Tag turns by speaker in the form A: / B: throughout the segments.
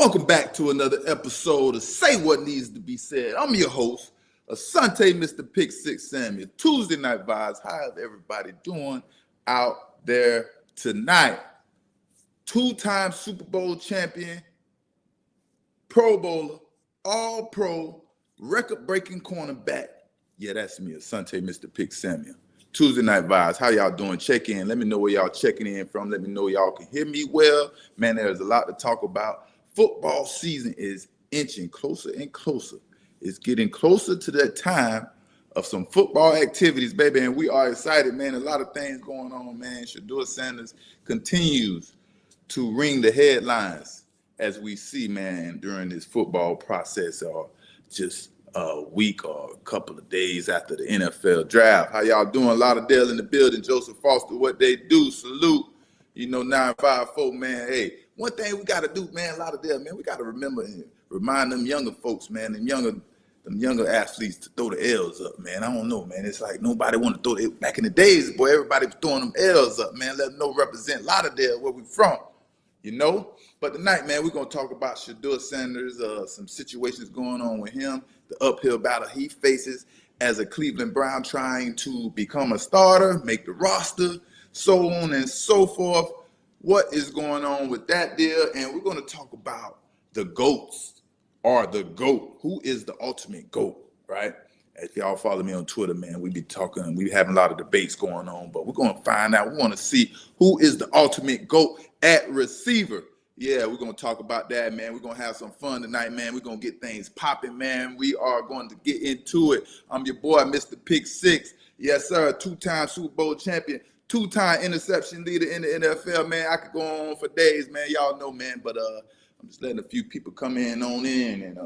A: Welcome back to another episode of Say What Needs to Be Said. I'm your host, Asante Mr. Pick Six Samuel. Tuesday Night Vibes. How is everybody doing out there tonight? Two-time Super Bowl champion, Pro Bowler, All-Pro, record-breaking cornerback. Yeah, that's me, Asante Mr. Pick Samuel. Tuesday Night Vibes. How y'all doing? Check in. Let me know where y'all checking in from. Let me know y'all can hear me well. Man, there's a lot to talk about. Football season is inching closer and closer. It's getting closer to that time of some football activities, baby, and we are excited, man. A lot of things going on, man. Shedeur Sanders continues to ring the headlines as we see, man, during this football process or just a week or a couple of days after the NFL draft. How y'all doing? Lauderdale in the building. Joseph Foster, what they do. Salute. 954, man. Hey, one thing we got to do, man, Lauderdale, man, we got to remember and remind them younger folks, man, them younger athletes to throw the L's up, man. I don't know, man. It's like nobody want to throw it. Back in the days, boy, everybody was throwing them L's up, man. Let them know represent Lauderdale, where we from, But tonight, man, we're going to talk about Shedeur Sanders, some situations going on with him, the uphill battle he faces as a Cleveland Brown trying to become a starter, make the roster, so on and so forth. What is going on with that deal? And we're going to talk about the GOATs or the GOAT. Who is the ultimate GOAT, right? If y'all follow me on Twitter, man, we having a lot of debates going on, but we're going to find out. We want to see who is the ultimate GOAT at receiver. Yeah, we're going to talk about that, man. We're going to have some fun tonight, man. We're going to get things popping, man. We are going to get into it. I'm your boy, Mr. Pick Six. Yes, sir, two-time Super Bowl champion, two-time interception leader in the NFL, man. I could go on for days, man. Y'all know, man. But I'm just letting a few people come in and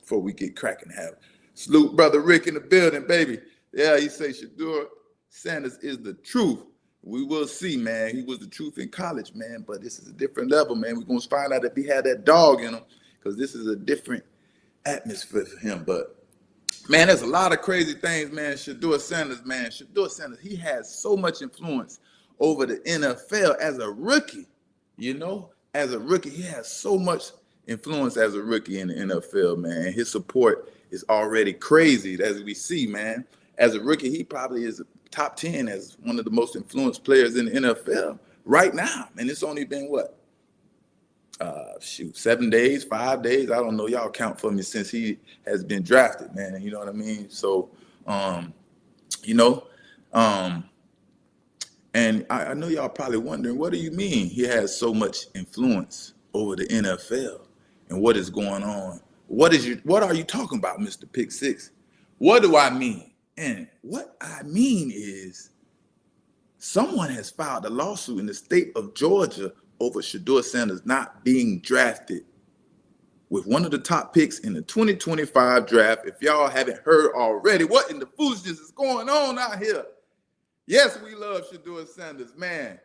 A: before we get cracking, have salute brother Rick in the building, baby. Yeah, he say Shedeur Sanders is the truth. We will see, man. He was the truth in college, man. But this is a different level, man. We're going to find out if he had that dog in him because this is a different atmosphere for him. But, man, there's a lot of crazy things, man. Shedeur Sanders, man. Shedeur Sanders, he has so much influence over the NFL as a rookie, As a rookie, he has so much influence as a rookie in the NFL, man. His support is already crazy, as we see, man. As a rookie, he probably is top 10 as one of the most influenced players in the NFL right now. And it's only been, 7 days, 5 days? I don't know. Y'all count for me since he has been drafted, man. You know what I mean? So, and I know y'all probably wondering, what do you mean he has so much influence over the NFL and what is going on? What are you talking about, Mr. Pick Six? What do I mean? And what I mean is someone has filed a lawsuit in the state of Georgia over Shedeur Sanders not being drafted with one of the top picks in the 2025 draft. If y'all haven't heard already, what in the foolishness is going on out here? Yes, we love Shedeur Sanders, man.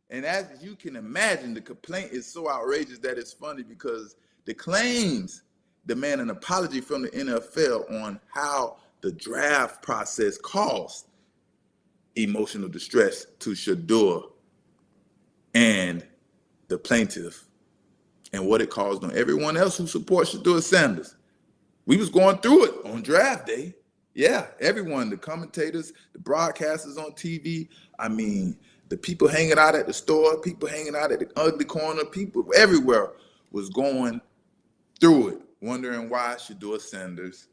A: And as you can imagine, the complaint is so outrageous that it's funny because the claims demand an apology from the NFL on how the draft process caused emotional distress to Shedeur and the plaintiff and what it caused on everyone else who supports Shedeur Sanders. We was going through it on draft day. Yeah, everyone, the commentators, the broadcasters on TV, the people hanging out at the store, people hanging out at the ugly corner, people everywhere was going through it, wondering why Shedeur Sanders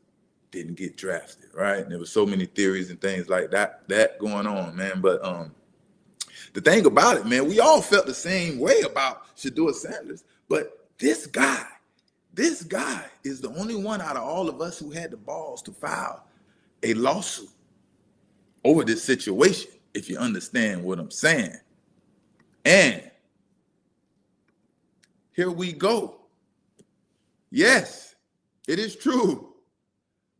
A: didn't get drafted, right? And there were so many theories and things like that going on, man. But the thing about it, man, we all felt the same way about Shedeur Sanders. But this guy is the only one out of all of us who had the balls to file a lawsuit over this situation, if you understand what I'm saying. And here we go. Yes, it is true.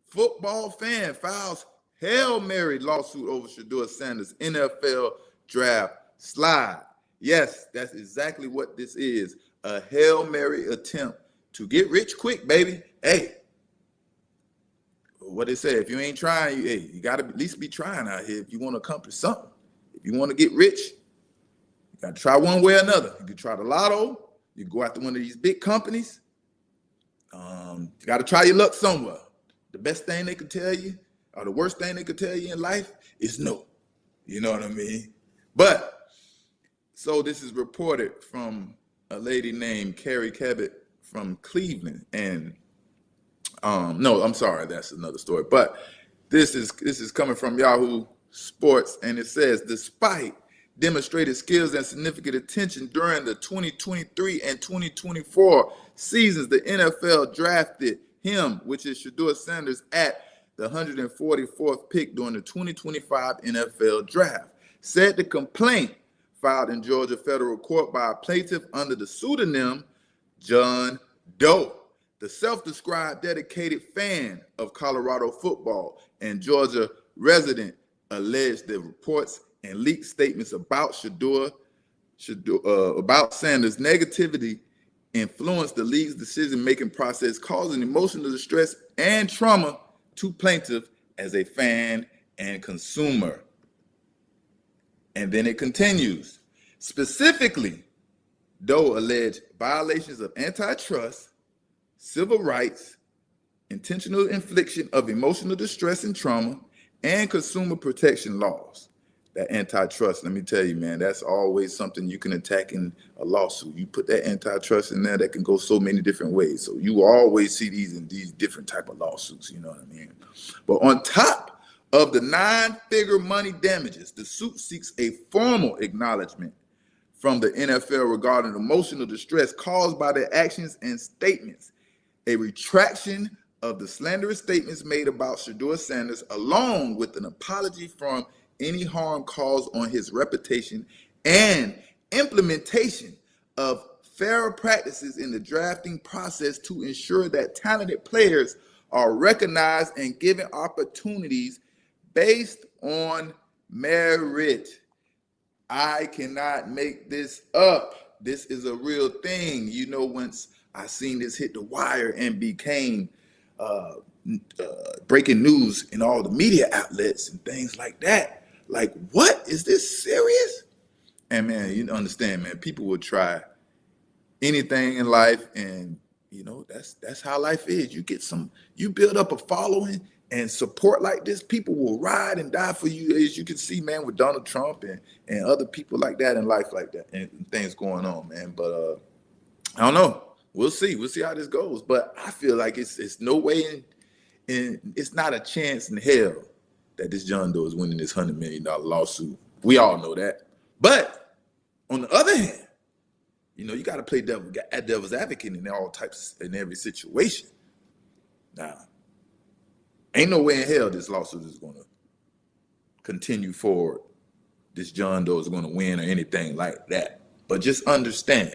A: Football fan files Hail Mary lawsuit over Shedeur Sanders NFL draft slide. Yes, that's exactly what this is. A Hail Mary attempt to get rich quick, baby. Hey, what they say, if you ain't trying, you got to at least be trying out here if you want to accomplish something. If you want to get rich, you got to try one way or another. You can try the lotto. You go after one of these big companies. You got to try your luck somewhere. The best thing they could tell you, or the worst thing they could tell you in life, is no. You know what I mean? But, so this is reported from a lady named Carrie Cabot from Cleveland. And, no, I'm sorry, that's another story. But this is coming from Yahoo Sports, and it says, despite demonstrated skills and significant attention during the 2023 and 2024 seasons, the NFL drafted him, which is Shedeur Sanders, at the 144th pick during the 2025 NFL draft. Said the complaint filed in Georgia federal court by a plaintiff under the pseudonym John Doe, the self-described dedicated fan of Colorado football and Georgia resident, alleged that reports and leaked statements about about Sanders' negativity influenced the league's decision-making process, causing emotional distress and trauma to plaintiff as a fan and consumer. And then it continues. Specifically, Doe alleged violations of antitrust, civil rights, intentional infliction of emotional distress and trauma, and consumer protection laws. That antitrust, let me tell you, man, that's always something you can attack in a lawsuit. You put that antitrust in there, that can go so many different ways. So you always see these in these different type of lawsuits, you know what I mean? But on top of the 9-figure money damages, the suit seeks a formal acknowledgement from the NFL regarding emotional distress caused by their actions and statements, a retraction of the slanderous statements made about Shedeur Sanders, along with an apology from any harm caused on his reputation, and implementation of fairer practices in the drafting process to ensure that talented players are recognized and given opportunities based on merit. I cannot make this up. This is a real thing. You know, once I seen this hit the wire and became breaking news in all the media outlets and things like that, like, what? Is this serious? And man, you understand, man, people will try anything in life, and you know, that's how life is. You build up a following and support like this, people will ride and die for you, as you can see, man, with Donald Trump and other people like that in life like that, and things going on, man. But I don't know. We'll see how this goes. But I feel like it's no way in it's not a chance in hell that this John Doe is winning this $100 million lawsuit. We all know that. But on the other hand, you know, you got to play devil's advocate in all types, in every situation. Now, ain't no way in hell this lawsuit is going to continue forward. This John Doe is going to win or anything like that. But just understand,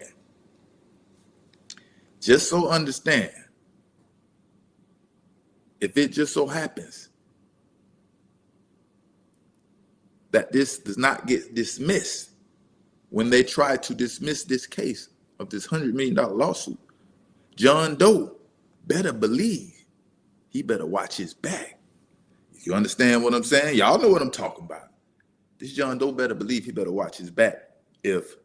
A: if it just so happens that this does not get dismissed, when they try to dismiss this case of this $100 million lawsuit, John Doe better believe he better watch his back. You understand what I'm saying? Y'all know what I'm talking about. This John Doe better believe he better watch his back if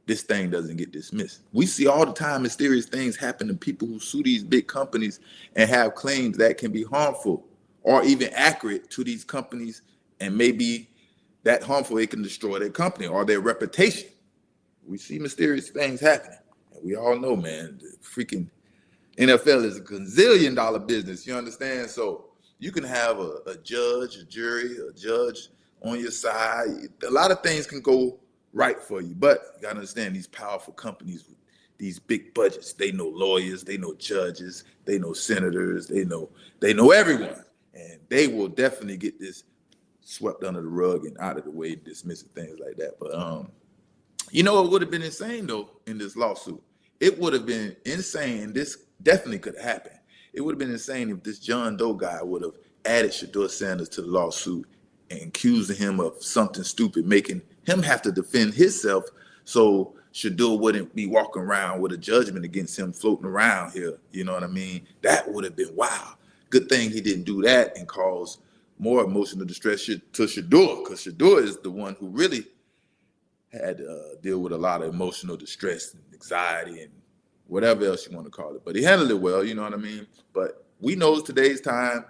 A: this thing doesn't get dismissed. We see all the time mysterious things happen to people who sue these big companies and have claims that can be harmful or even accurate to these companies, and maybe that harmful, it can destroy their company or their reputation. We see mysterious things happening. And we all know, man, the freaking NFL is a gazillion-dollar business, you understand? So you can have a judge, a jury, a judge on your side. A lot of things can go right for you, but you gotta understand, these powerful companies with these big budgets, they know lawyers, they know judges, they know senators, they know everyone. And they will definitely get this swept under the rug and out of the way, dismissing things like that. But you know, it would have been insane though in this lawsuit. It would have been insane. This definitely could happen. It would have been insane if this John Doe guy would have added Shedeur Sanders to the lawsuit and accusing him of something stupid, making him have to defend himself, so Shedeur wouldn't be walking around with a judgment against him floating around here. You know what I mean? That would have been wild. Good thing he didn't do that and cause more emotional distress to Shedeur, because Shedeur is the one who really had to deal with a lot of emotional distress and anxiety and whatever else you want to call it. But he handled it well, you know what I mean? But we know today's time,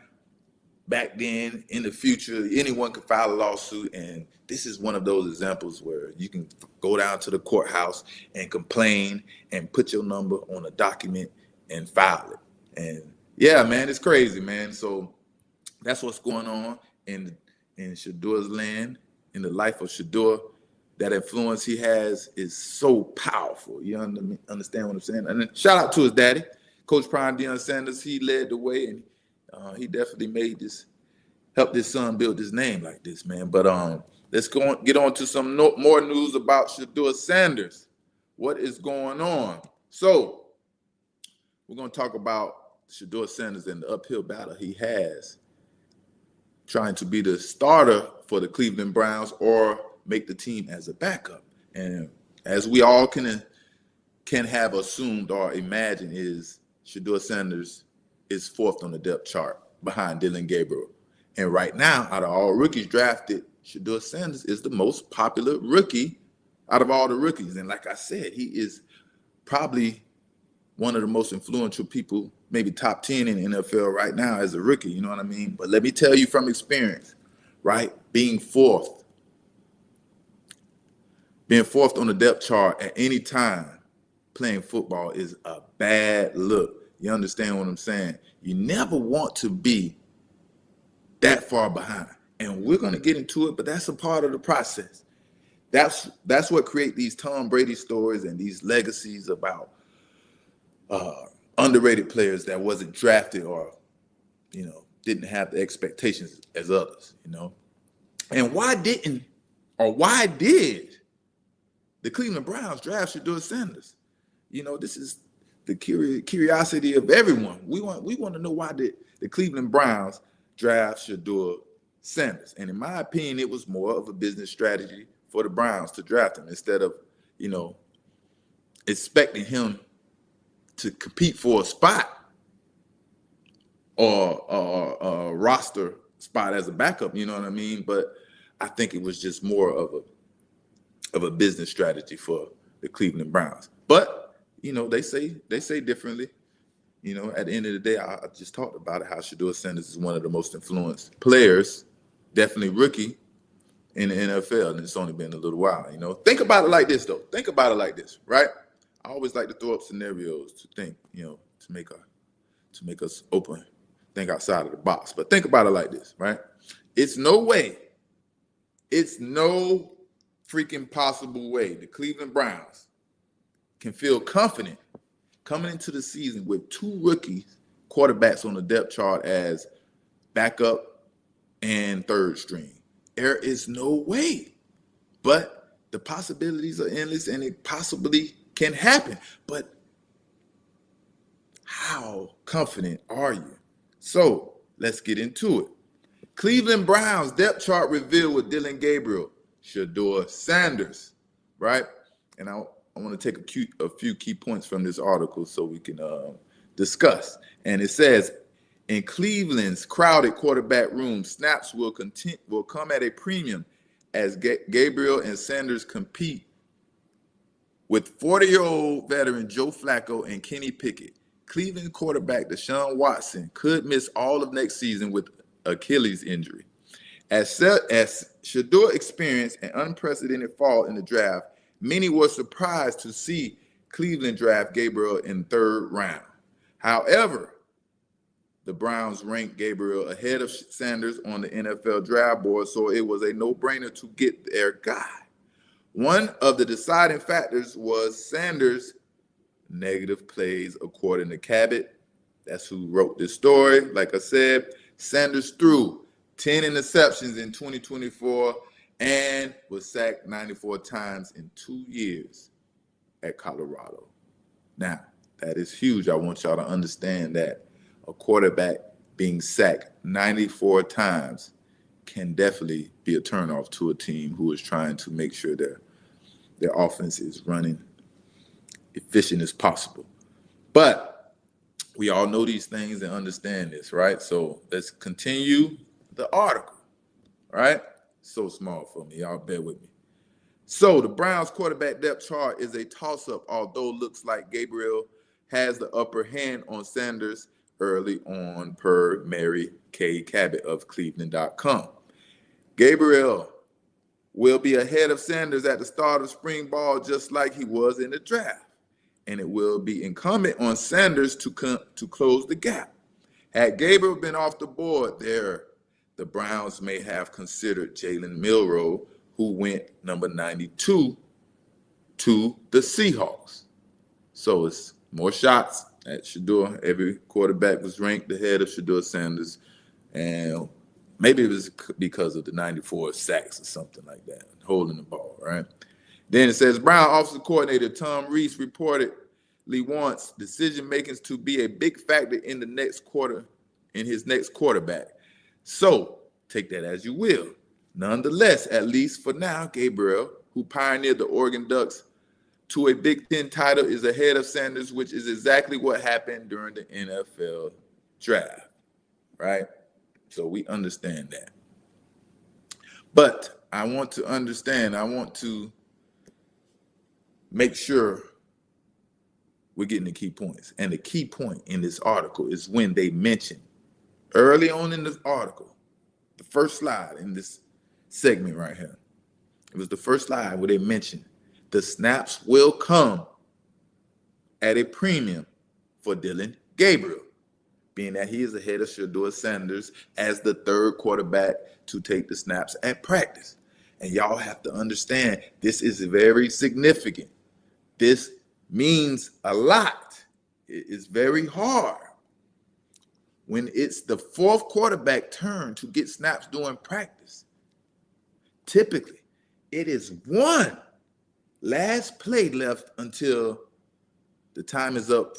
A: back then, in the future, anyone could file a lawsuit, and this is one of those examples where you can go down to the courthouse and complain and put your number on a document and file it. And yeah, man, it's crazy, man. So that's what's going on in Shedeur's land, in the life of Shedeur. That influence he has is so powerful. You understand what I'm saying? And then shout out to his daddy, Coach Prime Deion Sanders. He led the way, and he definitely helped his son build his name like this, man. But let's get on to some more news about Shedeur Sanders. What is going on? So we're going to talk about Shedeur Sanders and the uphill battle he has trying to be the starter for the Cleveland Browns or make the team as a backup. And as we all can have assumed or imagined, is Shedeur Sanders is fourth on the depth chart behind Dillon Gabriel. And right now, out of all rookies drafted, Shedeur Sanders is the most popular rookie out of all the rookies. And like I said, he is probably one of the most influential people, maybe top 10 in the NFL right now as a rookie, you know what I mean? But let me tell you from experience, right? Being fourth on the depth chart at any time playing football is a bad look. You understand what I'm saying? You never want to be that far behind. And we're going to get into it, but that's a part of the process. That's what create these Tom Brady stories and these legacies about underrated players that wasn't drafted or, didn't have the expectations as others, And why did the Cleveland Browns draft Shedeur Sanders? This is the curiosity of everyone. We want to know why did the Cleveland Browns draft Shedeur Sanders? And in my opinion, it was more of a business strategy for the Browns to draft him instead of, expecting him to compete for a spot or a roster spot as a backup. You know what I mean? But I think it was just more of a business strategy for the Cleveland Browns. But, they say differently. At the end of the day, I just talked about it, how Shedeur Sanders is one of the most influenced players, definitely rookie in the NFL, and it's only been a little while, Think about it like this, though. Think about it like this, right? I always like to throw up scenarios to think, to make us open, think outside of the box. But think about it like this, right? It's no freaking possible way the Cleveland Browns can feel confident coming into the season with two rookies quarterbacks on the depth chart as backup and third string. There is no way. But the possibilities are endless, and it possibly can happen. But how confident are you? So let's get into it. Cleveland Browns depth chart revealed with Dillon Gabriel, Shedeur Sanders, right? And I want to take a few key points from this article so we can discuss. And it says, in Cleveland's crowded quarterback room, snaps will come at a premium as Gabriel and Sanders compete with 40-year-old veteran Joe Flacco and Kenny Pickett. Cleveland quarterback Deshaun Watson could miss all of next season with Achilles injury. As Shedeur experienced an unprecedented fall in the draft, many were surprised to see Cleveland draft Gabriel in third round. However, the Browns ranked Gabriel ahead of Sanders on the NFL draft board, so it was a no-brainer to get their guy. One of the deciding factors was Sanders' negative plays, according to Cabot. That's who wrote this story. Like I said, Sanders threw 10 interceptions in 2024 and was sacked 94 times in 2 years at Colorado. Now, that is huge. I want y'all to understand that a quarterback being sacked 94 times can definitely be a turnoff to a team who is trying to make sure their offense is running efficient as possible. But we all know these things and understand this, right? So let's continue the article, right? So small for me. Y'all bear with me. So the Browns quarterback depth chart is a toss-up, although looks like Gabriel has the upper hand on Sanders early on, per Mary Kay Cabot of Cleveland.com. Gabriel will be ahead of Sanders at the start of spring ball, just like he was in the draft. And it will be incumbent on Sanders to close the gap. Had Gabriel been off the board there, the Browns may have considered Jalen Milroe, who went number 92 to the Seahawks. So it's more shots at Shedeur. Every quarterback was ranked ahead of Shedeur Sanders. And maybe it was because of the 94 sacks or something like that, holding the ball, right? Then it says, Brown offensive coordinator Tom Reese reportedly wants decision-making to be a big factor in the next quarter, in his next quarterback. So take that as you will. Nonetheless, at least for now, Gabriel, who pioneered the Oregon Ducks to a Big Ten title, is ahead of Sanders, which is exactly what happened during the NFL draft, right? So we understand that. But I want to make sure we're getting the key points. And the key point in this article is when they mention, early on in the article, the first slide in this segment right here. It was the first slide where they mentioned the snaps will come at a premium for Dillon Gabriel, being that he is ahead of Shedeur Sanders as the third quarterback to take the snaps at practice. And y'all have to understand, this is very significant. This means a lot. It is very hard when it's the fourth quarterback turn to get snaps during practice. Typically, it is one last play left until the time is up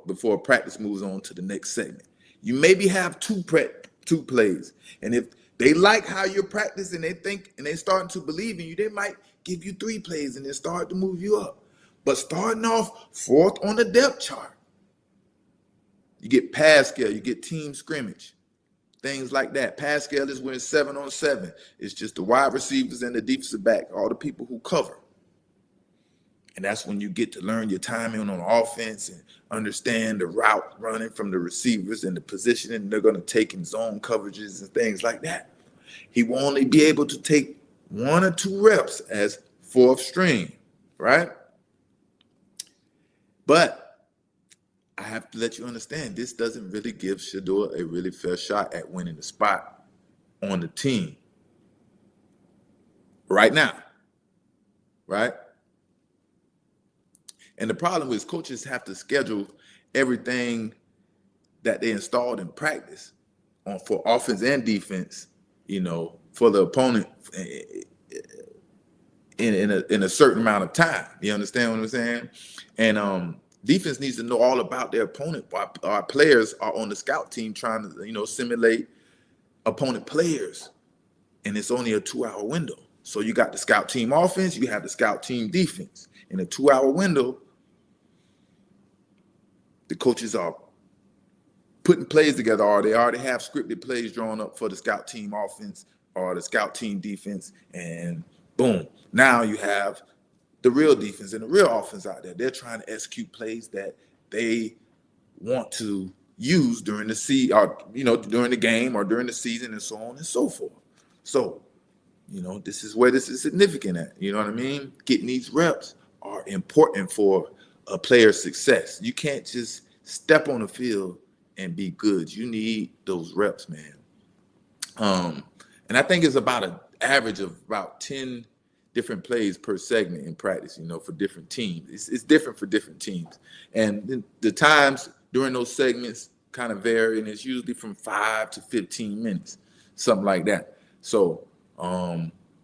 A: before practice moves on to the next segment. You maybe have two plays, and if they like how you're practicing, they think and they starting to believe in you, they might give you 3 plays and then start to move you up. But starting off fourth on the depth chart, you get pass scale, you get team scrimmage, things like that. Pass scale is when it's 7-on-7. It's just the wide receivers and the defensive back, all the people who cover. And that's when you get to learn your timing on offense and understand the route running from the receivers and the positioning they're going to take in zone coverages and things like that. He will only be able to take 1 or 2 reps as fourth string, right? But I have to let you understand, this doesn't really give Shedeur a really fair shot at winning the spot on the team right now, right? And the problem is coaches have to schedule everything that they installed in practice for offense and defense, for the opponent in a certain amount of time. You understand what I'm saying? And defense needs to know all about their opponent. Our players are on the scout team trying to, simulate opponent players. And it's only a 2-hour window. So you got the scout team offense, you have the scout team defense. In a 2-hour window, the coaches are putting plays together, or they already have scripted plays drawn up for the scout team offense or the scout team defense, and boom, now you have the real defense and the real offense out there. They're trying to execute plays that they want to use during the during the game or during the season, and so on and so forth. So, this is where this is significant at. You know what I mean? Getting these reps are important for a player's success. You can't just step on the field and be good. You need those reps, man. And I think it's about an average of about 10 different plays per segment in practice, for different teams. It's different for different teams. And the times during those segments kind of vary, and it's usually from 5 to 15 minutes, something like that. So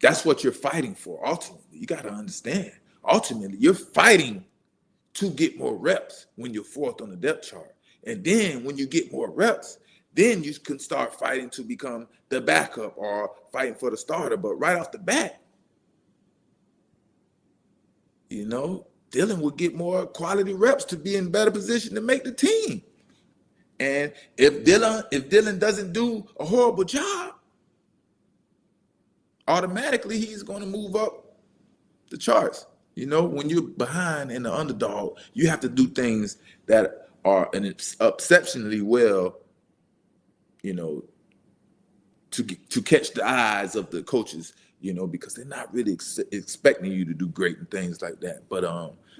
A: that's what you're fighting for, ultimately. You got to understand. Ultimately, you're fighting to get more reps when you're fourth on the depth chart. And then when you get more reps, then you can start fighting to become the backup or fighting for the starter. But right off the bat, Dillon will get more quality reps to be in better position to make the team. And if Dillon doesn't do a horrible job, automatically he's going to move up the charts. You know, when you're behind in the underdog, you have to do things that are exceptionally well, you know, to catch the eyes of the coaches, you know, because they're not really expecting you to do great and things like that. But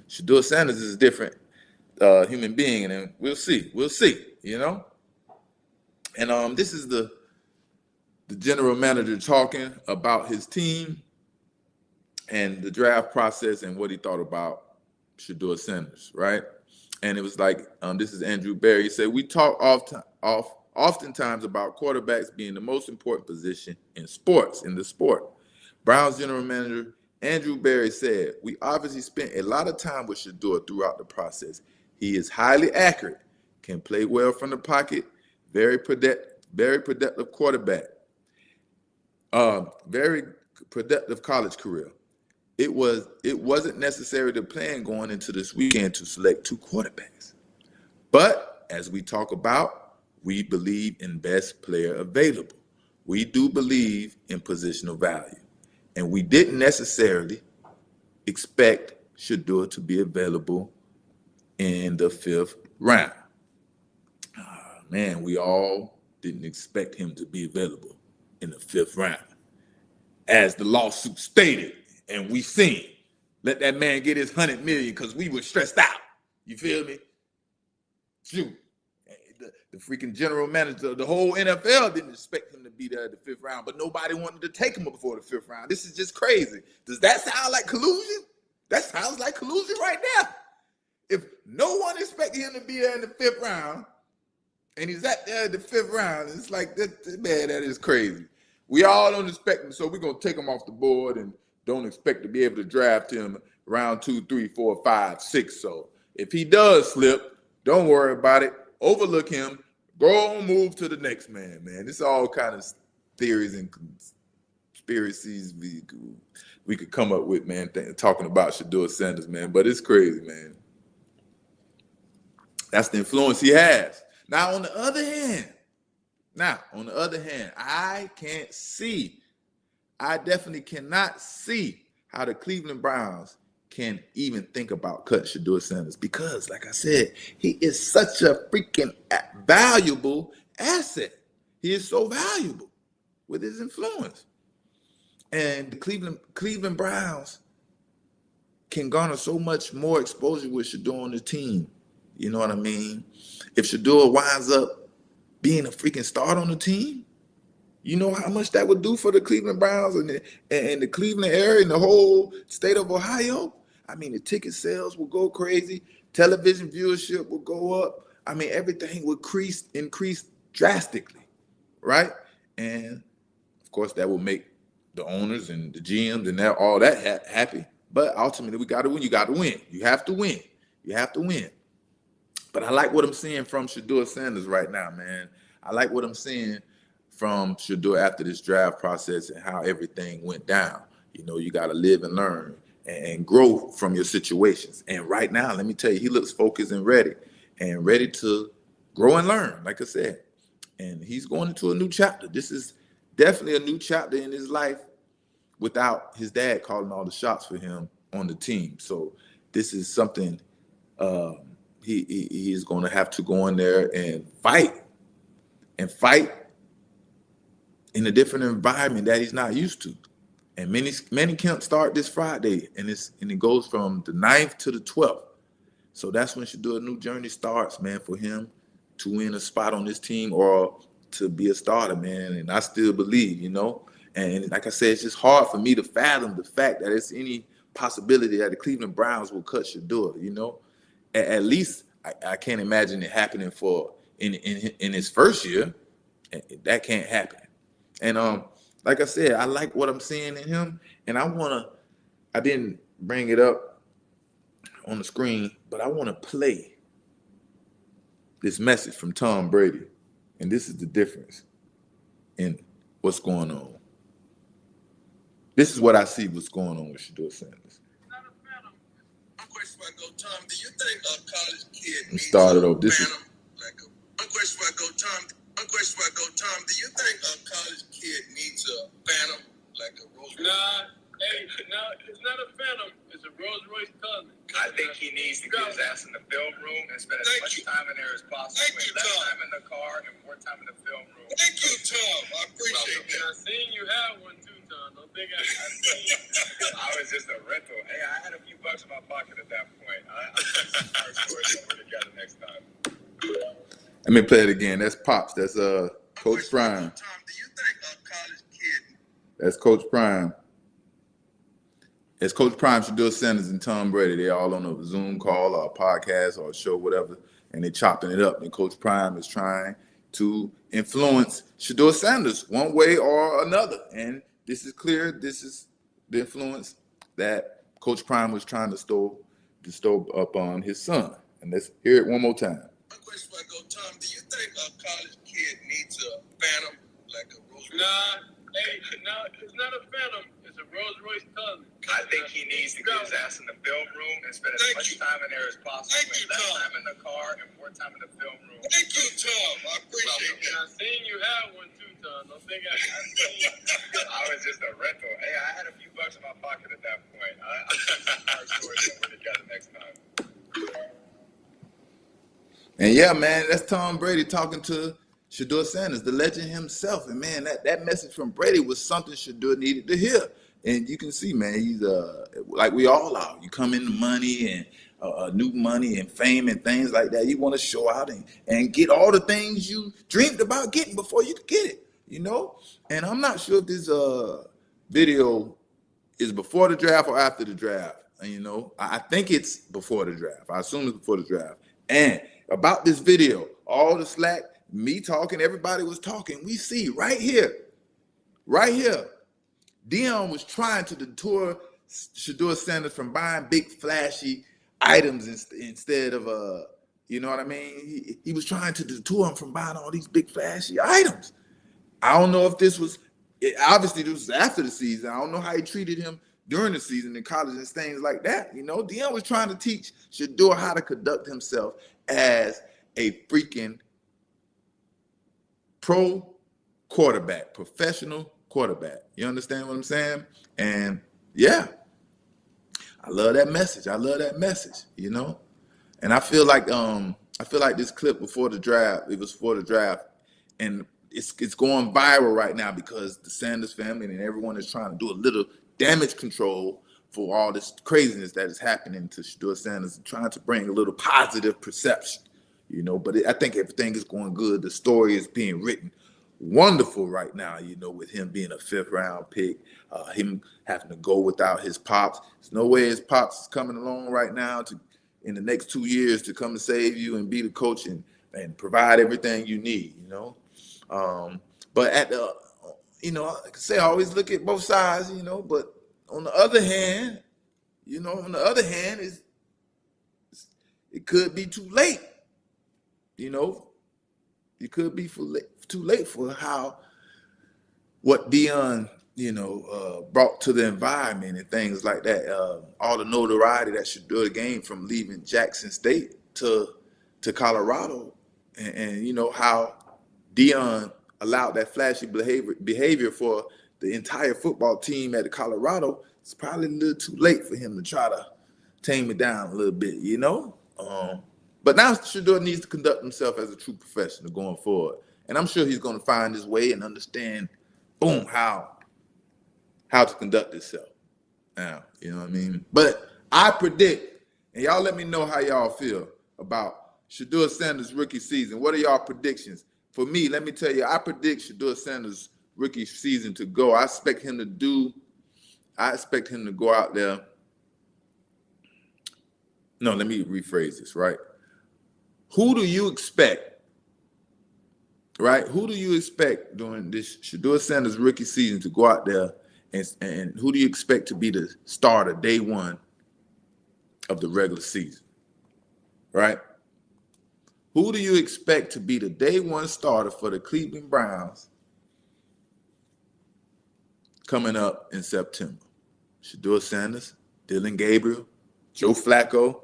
A: Shedeur Sanders is a different human being, and we'll see, you know. And this is the general manager talking about his team and the draft process and what he thought about Shedeur Sanders, right? And it was like, this is Andrew Berry. He said, we talk oftentimes about quarterbacks being the most important position in the sport. Browns general manager Andrew Berry said, we obviously spent a lot of time with Shedeur throughout the process. He is highly accurate, can play well from the pocket, very productive quarterback, very productive college career. It wasn't necessary to plan going into this weekend to select 2 quarterbacks. But as we talk about, we believe in best player available. We do believe in positional value. And we didn't necessarily expect Shedeur to be available in the 5th round. Man, we all didn't expect him to be available in the 5th round. As the lawsuit stated, and we seen, let that man get his $100 million because we were stressed out. You feel me? Shoot. The freaking general manager, the whole NFL didn't expect him to be there at the 5th round, but nobody wanted to take him before the 5th round. This is just crazy. Does that sound like collusion? That sounds like collusion right now. If no one expected him to be there in the 5th round, and he's at there at the 5th round, it's like, man, that is crazy. We all don't expect him, so we're going to take him off the board and don't expect to be able to draft him round 2, 3, 4, 5, 6. So if he does slip, don't worry about it. Overlook him. Go on, move to the next man, man. It's all kind of theories and conspiracies we could come up with, man, talking about Shedeur Sanders, man. But it's crazy, man. That's the influence he has. Now, on the other hand, I can't see. I definitely cannot see how the Cleveland Browns can even think about cutting Shedeur Sanders because, like I said, he is such a freaking valuable asset. He is so valuable with his influence. And the Cleveland Browns can garner so much more exposure with Shedeur on the team. You know what I mean? If Shedeur winds up being a freaking starter on the team, you know how much that would do for the Cleveland Browns and the Cleveland area and the whole state of Ohio? I mean, the ticket sales will go crazy. Television viewership will go up. I mean, everything will increase drastically, right? And, of course, that will make the owners and the GMs and all that happy. But ultimately, we got to win. You got to win. You have to win. You have to win. But I like what I'm seeing from Shedeur Sanders right now, man. I like what I'm seeing from Shedeur after this draft process and how everything went down. You know, you got to live and learn and grow from your situations. And right now, let me tell you, he looks focused and ready to grow and learn, like I said. And he's going into a new chapter. This is definitely a new chapter in his life without his dad calling all the shots for him on the team. So this is something he is going to have to go in there and fight in a different environment that he's not used to. And many camps start this Friday, and it goes from the 9th to the 12th. So that's when a new journey starts, man, for him to win a spot on this team or to be a starter, man. And I still believe, you know. And like I said, it's just hard for me to fathom the fact that it's any possibility that the Cleveland Browns will cut Shedeur, you know. At least I can't imagine it happening in his first year. That can't happen. And like I said, I like what I'm seeing in him, and I didn't bring it up on the screen, but I want to play this message from Tom Brady, and this is the difference in what's going on. This is what I see what's going on with Shedeur Sanders.
B: One question before I go, Tom, do you think a college kid needs
A: started off. This is
B: one question before I go, Tom. One question before I go, Tom. Do you think a college kid needs a Phantom like a Rolls Royce?
C: Nah, hey, no, it's not a Phantom. It's a Rolls Royce.
B: spend as much time in there as possible. Less time in the car and more time in the film room. Thank you, Tom. I appreciate that.
C: I seen you have one too, Tom. Don't think I
B: I was just a rental. Hey, I had a few bucks in my pocket at that point. I'm our stories and we're together next time.
A: Let me play it again. That's Pops. That's Coach Prime.
B: Tom, do you think a college kid?
A: That's Coach Prime. It's Coach Prime, Shedeur Sanders, and Tom Brady. They all on a Zoom call or a podcast or a show, whatever, and they chopping it up. And Coach Prime is trying to influence Shedeur Sanders one way or another. And this is clear. This is the influence that Coach Prime was trying to bestow upon his son. And let's hear it one more time.
B: My question before I go, Tom, do you think a college kid needs a Phantom like a Rolls Royce?
C: No, it's not a Phantom. It's a Rolls Royce Cousin.
B: I think he needs to get his ass in the film room and spend as much time in there as possible. Less time in the car and more time in the film room. Thank you, Tom. I appreciate that.
C: I seen you have one too, Tom. Don't think I seen you.
B: I was just a rental. Hey, I had a few bucks in my pocket at that point. I'm our stories and we're together next time.
A: And yeah, man, that's Tom Brady talking to Shedeur Sanders, the legend himself. And man, that message from Brady was something Shedeur needed to hear. And you can see, man, he's like we all are. You come into money and new money and fame and things like that. You want to show out and get all the things you dreamed about getting before you could get it, you know? And I'm not sure if this video is before the draft or after the draft. And, you know, I think it's before the draft. I assume it's before the draft. And about this video, all the slack, me talking, everybody was talking. We see right here, Deion was trying to detour Shedeur Sanders from buying big flashy items instead of you know what I mean? He was trying to detour him from buying all these big flashy items. I don't know if obviously this was after the season. I don't know how he treated him during the season in college and things like that. You know, Deion was trying to teach Shedeur how to conduct himself as a freaking pro quarterback, professional quarterback. You understand what I'm saying? And yeah, I love that message. You know, and I feel like this clip before the draft. It was before the draft, and it's going viral right now because the Sanders family and everyone is trying to do a little damage control for all this craziness that is happening to Shedeur Sanders and trying to bring a little positive perception, you know. But I think everything is going good. The story is being written wonderful right now, you know, with him being a 5th round pick, him having to go without his pops. There's no way his pops is coming along right now in the next 2 years to come and save you and be the coach and provide everything you need, you know. But at the, you know, like I say, I always look at both sides, you know, but on the other hand, it could be too late, you know. It could be too late for what Deion, you know, brought to the environment and things like that. All the notoriety that Shedeur gained from leaving Jackson State to Colorado, and you know how Deion allowed that flashy behavior for the entire football team at Colorado. It's probably a little too late for him to try to tame it down a little bit, you know. But now Shedeur needs to conduct himself as a true professional going forward. And I'm sure he's going to find his way and understand, boom, how to conduct himself. Now, you know what I mean? But I predict, and y'all let me know how y'all feel about Shedeur Sanders' rookie season. What are y'all predictions? For me, let me tell you, I predict Shedeur Sanders' rookie season to go. I expect him to go out there. No, let me rephrase this, right? Who do you expect, right? Who do you expect during this Shedeur Sanders rookie season to go out there and who do you expect to be the starter day one of the regular season, right? Who do you expect to be the day one starter for the Cleveland Browns coming up in September? Shedeur Sanders, Dylan Gabriel, Joe Flacco.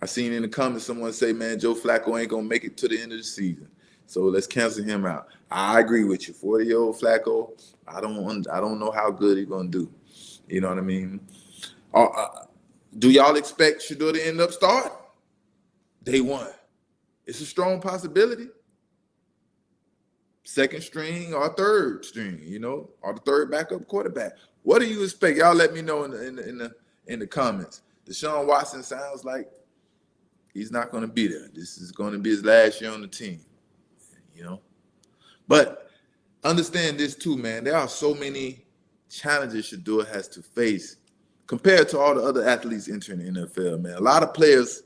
A: I seen in the comments someone say, man, Joe Flacco ain't going to make it to the end of the season. So let's cancel him out. I agree with you. 40-year-old Flacco, I don't know how good he's going to do. You know what I mean? Do y'all expect Shedeur to end up starting? Day one. It's a strong possibility. Second string or third string, or the third backup quarterback. What do you expect? Y'all let me know in the comments. Deshaun Watson sounds like he's not going to be there. This is going to be his last year on the team, But understand this too, man. There are so many challenges Shedeur has to face compared to all the other athletes entering the NFL, man. A lot of players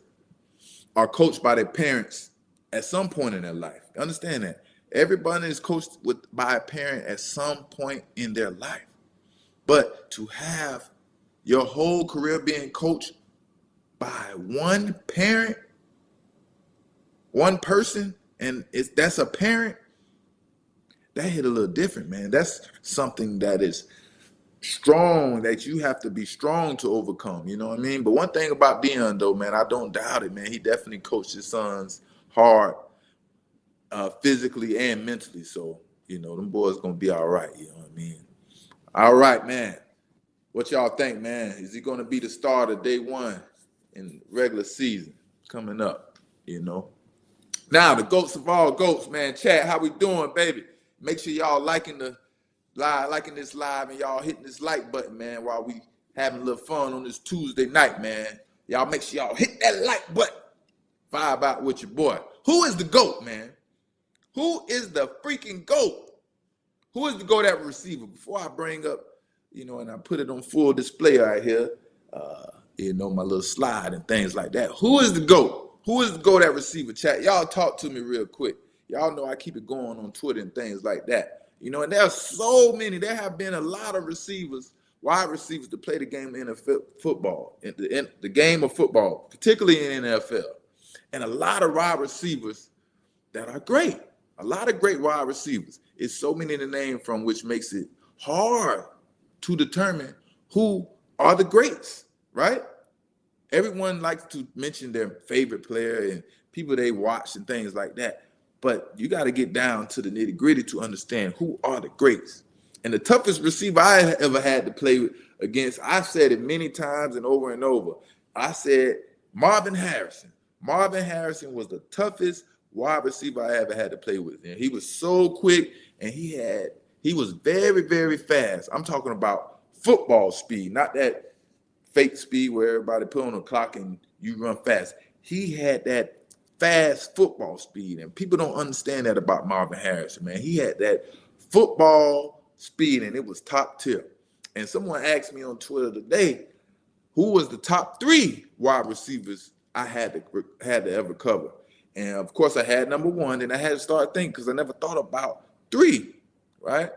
A: are coached by their parents at some point in their life. Understand that. Everybody is coached by a parent at some point in their life. But to have your whole career being coached by one parent, one person, and that's a parent, that hit a little different, man. That's something that is strong, that you have to be strong to overcome, you know what I mean? But one thing about Deion, though, man, I don't doubt it, man. He definitely coached his sons hard, physically and mentally. So, them boys going to be all right, you know what I mean? All right, man. What y'all think, man? Is he going to be the starter day one in regular season coming up, Now, the GOATs of all GOATs, man. Chat, how we doing, baby? Make sure y'all liking this live, and y'all hitting this like button, man, while we having a little fun on this Tuesday night, man. Y'all make sure y'all hit that like button. Vibe out with your boy. Who is the GOAT, man? Who is the freaking GOAT? Who is the GOAT at receiver? Before I bring up, and I put it on full display right here, my little slide and things like that. Who is the GOAT? Who is the GOAT at receiver? Chat, y'all talk to me real quick. Y'all know I keep it going on Twitter and things like that. And there are so many. There have been a lot of receivers, wide receivers, to play the game in football, in the game of football, particularly in the NFL. And a lot of wide receivers that are great. A lot of great wide receivers. It's so many to name from, which makes it hard to determine who are the greats, right? Everyone likes to mention their favorite player and people they watch and things like that. But you got to get down to the nitty gritty to understand who are the greats. And the toughest receiver I ever had to play against, I've said it many times and over. I said Marvin Harrison. Marvin Harrison was the toughest wide receiver I ever had to play with. And he was so quick, and he was very, very fast. I'm talking about football speed, not that fake speed where everybody put on the clock and you run fast. He had that fast football speed, and people don't understand that about Marvin Harrison, man. He had that football speed, and it was top tier. And someone asked me on Twitter today, who was the top 3 wide receivers I had to ever cover? And of course, I had number 1, and I had to start thinking because I never thought about 3, right?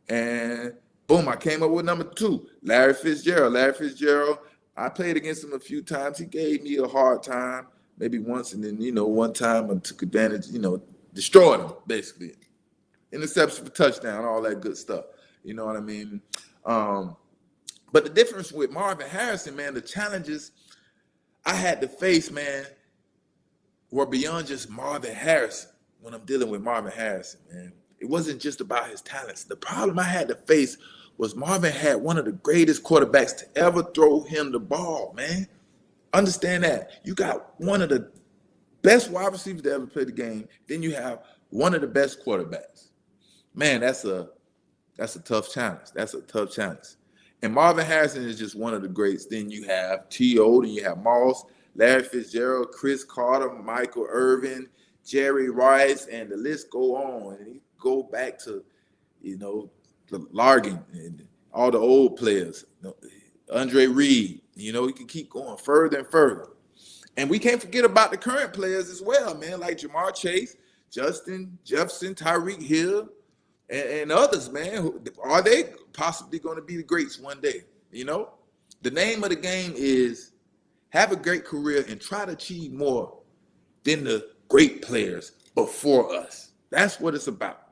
A: And boom, I came up with number 2, Larry Fitzgerald. Larry Fitzgerald, I played against him a few times. He gave me a hard time. Maybe once, and then, one time I took advantage, destroyed him, basically. Interception for touchdown, all that good stuff. You know what I mean? But the difference with Marvin Harrison, man, the challenges I had to face, man, were beyond just Marvin Harrison when I'm dealing with Marvin Harrison, man. It wasn't just about his talents. The problem I had to face was Marvin had one of the greatest quarterbacks to ever throw him the ball, man. Understand that. You got one of the best wide receivers to ever play the game. Then you have one of the best quarterbacks. Man, that's a tough challenge. That's a tough challenge. And Marvin Harrison is just one of the greats. Then you have T.O., then you have Moss, Larry Fitzgerald, Chris Carter, Michael Irvin, Jerry Rice, and the list go on. And you go back to, Larkin and all the old players, Andre Reed. You can keep going further and further. And we can't forget about the current players as well, man, like Jamar Chase, Justin Jefferson, Tyreek Hill, and others, man. Are they possibly going to be the greats one day? The name of the game is have a great career and try to achieve more than the great players before us. That's what it's about.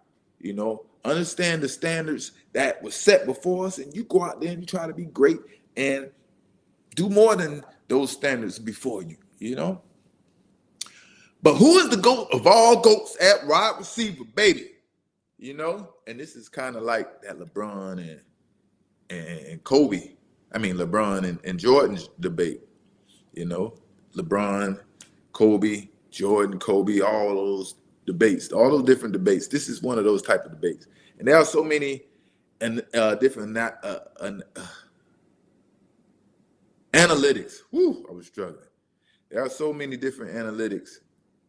A: Understand the standards that were set before us, and you go out there and you try to be great and do more than those standards before you, But who is the GOAT of all GOATs at wide receiver, baby? And this is kind of like that LeBron and Kobe. I mean, LeBron and Jordan's debate. LeBron, Kobe, Jordan, Kobe, all those debates, all those different debates. This is one of those type of debates. And there are so many and different analytics. Woo, I was struggling. There are so many different analytics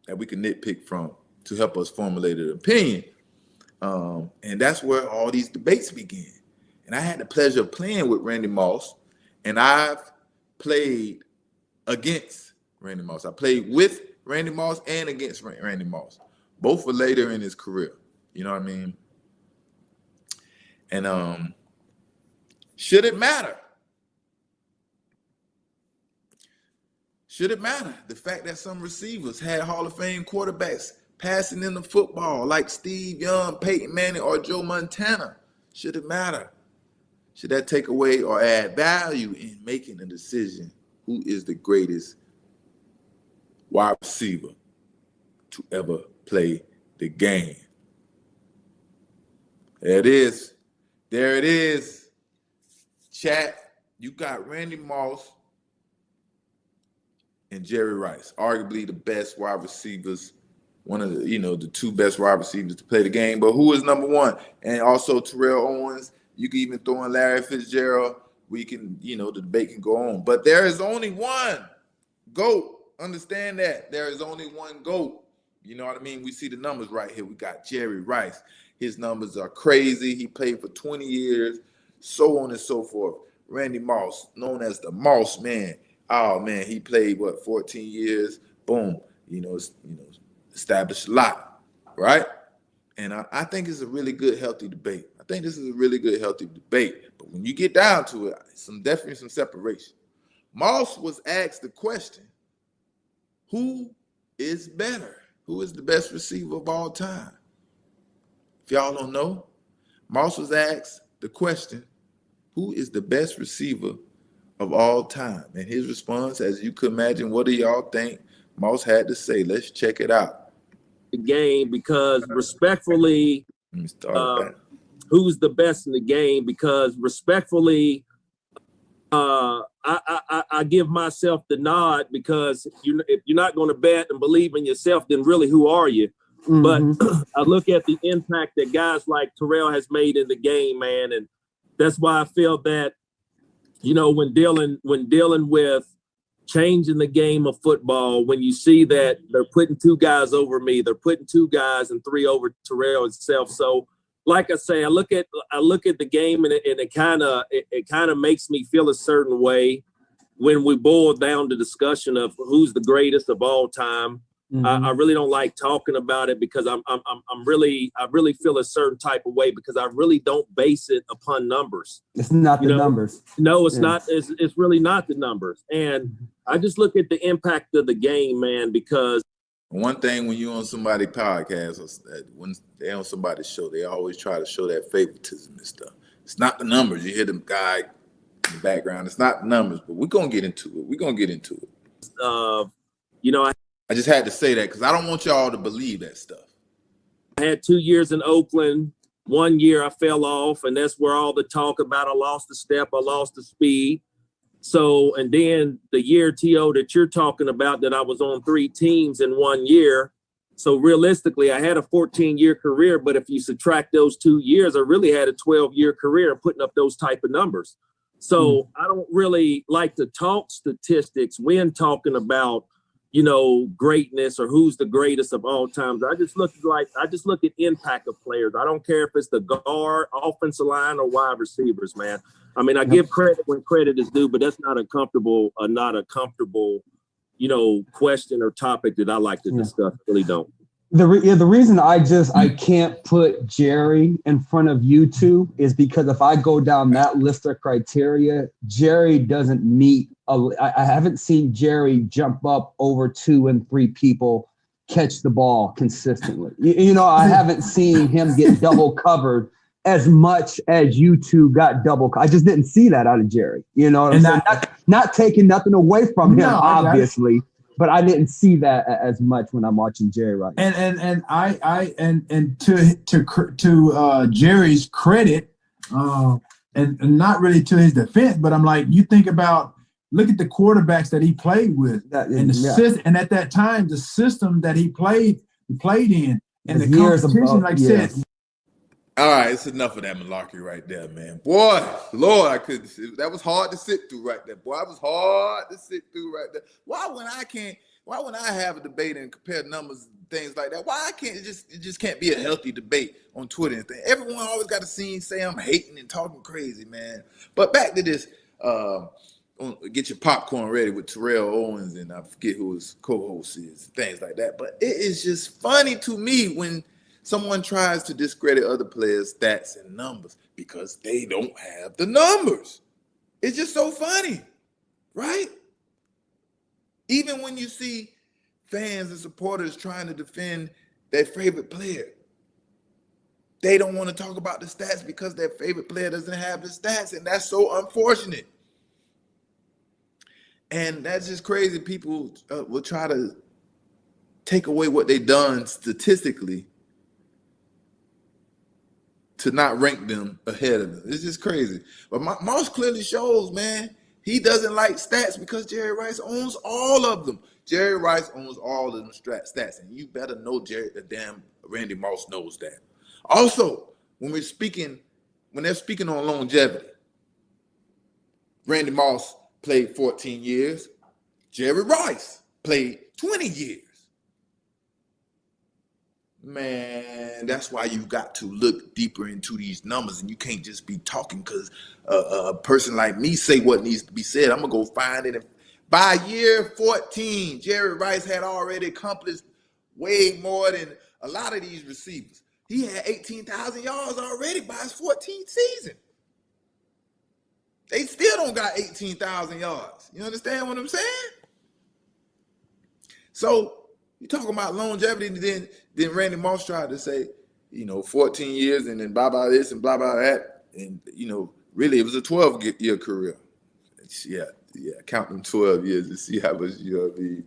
A: that we can nitpick from to help us formulate an opinion. And that's where all these debates begin. And I had the pleasure of playing with Randy Moss, and I've played against Randy Moss. I played with Randy Moss and against Randy Moss. Both were later in his career. You know what I mean? And should it matter? Should it matter? The fact that some receivers had Hall of Fame quarterbacks passing in the football like Steve Young, Peyton Manning, or Joe Montana. Should it matter? Should that take away or add value in making a decision who is the greatest wide receiver to ever play the game? There it is. There it is. Chat, you got Randy Moss and Jerry Rice, arguably the best wide receivers, one of the, the two best wide receivers to play the game. But who is number one? And also Terrell Owens. You can even throw in Larry Fitzgerald. We can, the debate can go on. But there is only one GOAT. Understand that. There is only one GOAT. You know what I mean? We see the numbers right here. We got Jerry Rice. His numbers are crazy. He played for 20 years, so on and so forth. Randy Moss, known as the Moss Man. Oh, man, he played, 14 years? Boom. Established a lot, right? And I think it's a really good, healthy debate. I think this is a really good, healthy debate. But when you get down to it, definitely some separation. Moss was asked the question, who is better? Who is the best receiver of all time? If y'all don't know, Moss was asked the question, who is the best receiver of all time? And his response, as you could imagine, what do y'all think Moss had to say? Let's check it out.
D: The game, because respectfully, who's the best in the game? Because respectfully, I give myself the nod, because if you're not going to bet and believe in yourself, then really, who are you? Mm-hmm. But I look at the impact that guys like Terrell has made in the game, man, and that's why I feel that, when dealing with changing the game of football, when you see that they're putting two guys over me, they're putting two guys and three over Terrell itself. So, like I say, I look at the game, and it kind of makes me feel a certain way when we boil down the discussion of who's the greatest of all time. Mm-hmm. I really don't like talking about it, because I really feel a certain type of way, because I really don't base it upon numbers.
E: It's not the numbers.
D: No, it's not. It's really not the numbers. And I just look at the impact of the game, man, because
A: one thing when you're on somebody's podcast, or when they're on somebody's show, they always try to show that favoritism and stuff. It's not the numbers. You hear them guy in the background. It's not the numbers, but we're going to get into it. I just had to say that because I don't want y'all to believe that stuff.
D: I had 2 years in Oakland. 1 year I fell off, and that's where all the talk about I lost the step, I lost the speed. So, and then the year, T.O., that you're talking about, that I was on 3 teams in 1 year. So realistically, I had a 14-year career, but if you subtract those 2 years, I really had a 12-year career putting up those type of numbers. So I don't really like to talk statistics when talking about, greatness or who's the greatest of all times. I just look at impact of players. I don't care if it's the guard, offensive line, or wide receivers, man. I mean, I give credit when credit is due, but that's not a comfortable, question or topic that I like to discuss. Really don't.
E: The reason I can't put Jerry in front of you two is because if I go down that list of criteria, Jerry doesn't meet. I haven't seen Jerry jump up over 2 and 3 people, catch the ball consistently. I haven't seen him get double covered as much as you two got double. I just didn't see that out of Jerry. And not taking nothing away from him, obviously. But I didn't see that as much when I'm watching Jerry right now.
F: And to Jerry's credit, and not really to his defense, but I'm like, you think about look at the quarterbacks that he played with, and at that time, the system that he played in, and the competition, like I said.
A: All right, it's enough of that malarkey right there, man. Boy, Lord, I couldn't. That was hard to sit through right there. Boy, it was hard to sit through right there. Why when I have a debate and compare numbers and things like that? Why I can't it just can't be a healthy debate on Twitter and things? Everyone always got to say I'm hating and talking crazy, man. But back to this, get your popcorn ready with Terrell Owens and I forget who his co-host is, things like that. But it is just funny to me when someone tries to discredit other players' stats and numbers because they don't have the numbers. It's just so funny, right? Even when you see fans and supporters trying to defend their favorite player, they don't want to talk about the stats because their favorite player doesn't have the stats, and that's so unfortunate. And that's just crazy. People will try to take away what they've done statistically to not rank them ahead of them. It's just crazy. But Moss clearly shows, man, he doesn't like stats because Jerry Rice owns all of them. Jerry Rice owns all of them stats, and you better know the damn Randy Moss knows that. Also, when they're speaking on longevity, Randy Moss played 14 years. Jerry Rice played 20 years. Man, that's why you got to look deeper into these numbers, and you can't just be talking because a person like me say what needs to be said. I'm gonna go find it. By year 14, Jerry Rice had already accomplished way more than a lot of these receivers. He had 18,000 yards already by his 14th season. They still don't got 18,000 yards. You understand what I'm saying? So you talking about longevity, and then Randy Moss tried to say, 14 years and then blah, blah this and blah, blah that. And, really it was a 12-year career. Yeah, count them 12 years to see how much you'll be.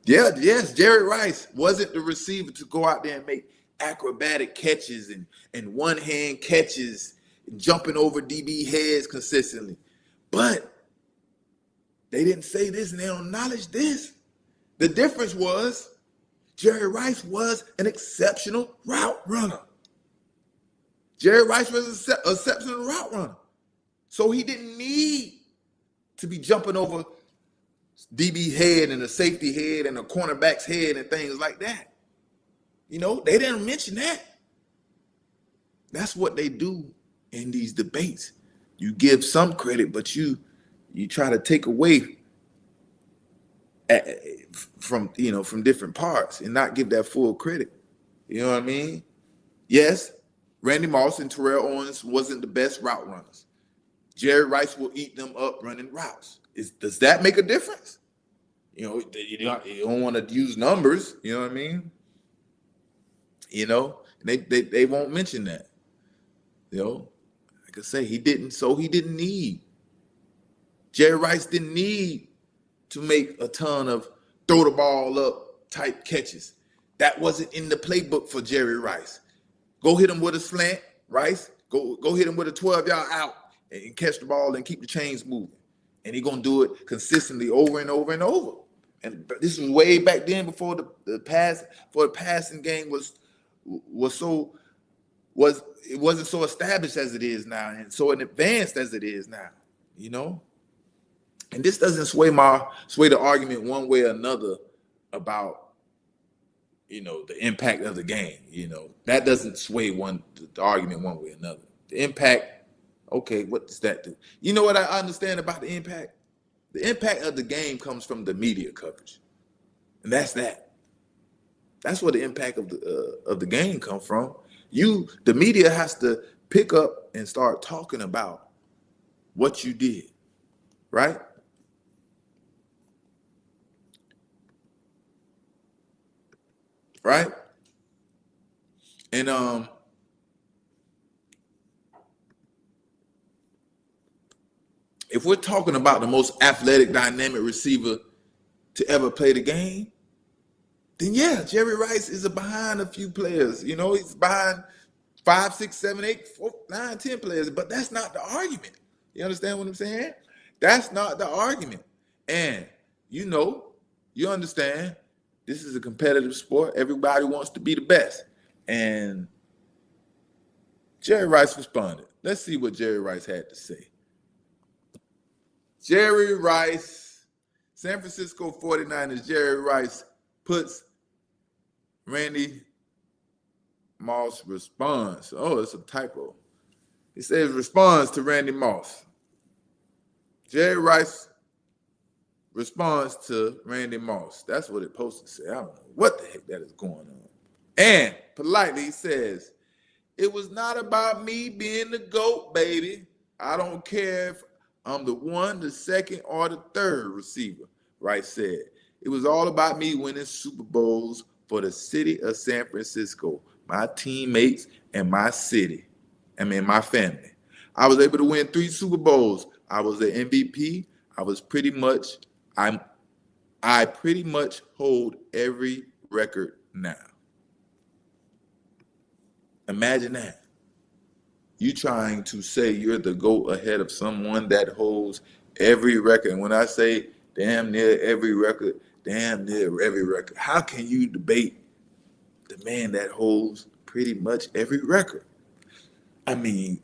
A: Yes, Jerry Rice wasn't the receiver to go out there and make acrobatic catches and one-hand catches and jumping over DB heads consistently. But they didn't say this and they don't acknowledge this. The difference was Jerry Rice was an exceptional route runner. Jerry Rice was an exceptional route runner. So he didn't need to be jumping over DB head and a safety head and a cornerback's head and things like that. They didn't mention that. That's what they do in these debates. You give some credit, but you try to take away from different parts and not give that full credit. You know what I mean? Yes, Randy Moss and Terrell Owens wasn't the best route runners. Jerry Rice will eat them up running routes. Does that make a difference? You don't want to use numbers. You know what I mean? They won't mention that. Like I say, he didn't need. Jerry Rice didn't need to make a ton of throw the ball up type catches. That wasn't in the playbook for Jerry Rice. Go hit him with a slant, Rice. Go hit him with a 12-yard out and catch the ball and keep the chains moving. And he's gonna do it consistently over and over and over. And this was way back then before the passing game it wasn't so established as it is now and so advanced as it is now, And this doesn't sway the argument one way or another about the impact of the game. That doesn't sway the argument one way or another. The impact, okay, what does that do? You know what I understand about the impact? The impact of the game comes from the media coverage, and that's that. That's where the impact of the game comes from. The media has to pick up and start talking about what you did, right? Right? And if we're talking about the most athletic, dynamic receiver to ever play the game, then yeah, Jerry Rice is behind a few players. He's behind 5, 6, 7, 8, 4, 9, 10 players, but that's not the argument. You understand what I'm saying? That's not the argument. And you understand, this is a competitive sport. Everybody wants to be the best. And Jerry Rice responded. Let's see what Jerry Rice had to say. Jerry Rice, San Francisco 49ers, Jerry Rice puts Randy Moss responds. Oh, it's a typo. He says responds to Randy Moss. Jerry Rice responds to Randy Moss. That's what it posted to say. I don't know what the heck that is going on. And politely he says, it was not about me being the GOAT, baby. I don't care if I'm the 1, the 2nd, or the 3rd receiver, Rice said. It was all about me winning Super Bowls for the city of San Francisco, my teammates, and my city. My family. I was able to win 3 Super Bowls. I was the MVP. I pretty much hold every record now. Imagine that. You trying to say you're the GOAT ahead of someone that holds every record. And when I say damn near every record, how can you debate the man that holds pretty much every record? I mean,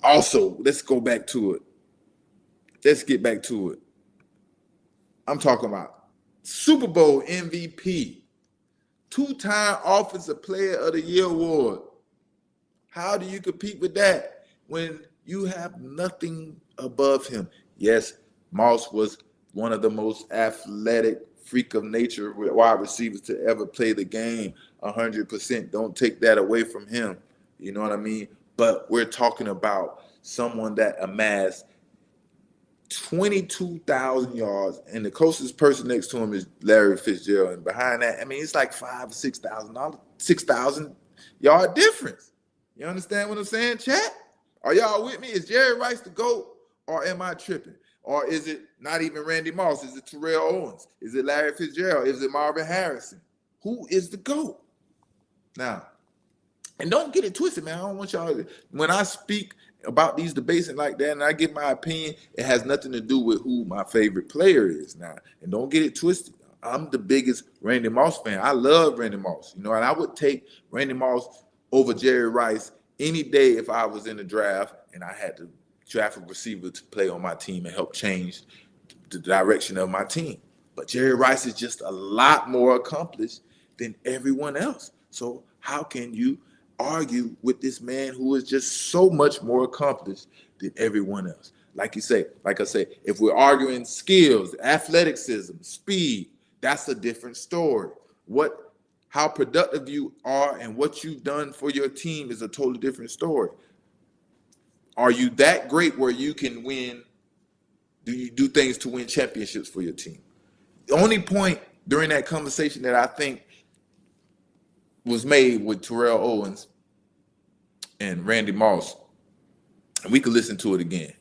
A: also, let's go back to it. Let's get back to it. I'm talking about Super Bowl MVP, 2-time Offensive Player of the Year award. How do you compete with that when you have nothing above him? Yes, Moss was one of the most athletic freak of nature wide receivers to ever play the game 100%. Don't take that away from him. You know what I mean? But we're talking about someone that amassed 22,000 yards, and the closest person next to him is Larry Fitzgerald. And behind that, it's like $5,000 or $6,000 yard difference. You understand what I'm saying, chat? Are y'all with me? Is Jerry Rice the GOAT, or am I tripping? Or is it not even Randy Moss? Is it Terrell Owens? Is it Larry Fitzgerald? Is it Marvin Harrison? Who is the GOAT? Now, and don't get it twisted, man. I don't want y'all, when I speak about these debates and like that, and I give my opinion, it has nothing to do with who my favorite player is now. And don't get it twisted. I'm the biggest Randy Moss fan. I love Randy Moss, and I would take Randy Moss over Jerry Rice any day if I was in the draft and I had to draft a receiver to play on my team and help change the direction of my team. But Jerry Rice is just a lot more accomplished than everyone else. So how can you argue with this man who is just so much more accomplished than everyone else? Like I say, if we're arguing skills, athleticism, speed, that's a different story. How productive you are and what you've done for your team is a totally different story. Are you that great where you can win? Do you do things to win championships for your team? The only point during that conversation that I think was made with Terrell Owens and Randy Moss, and we could listen to it again.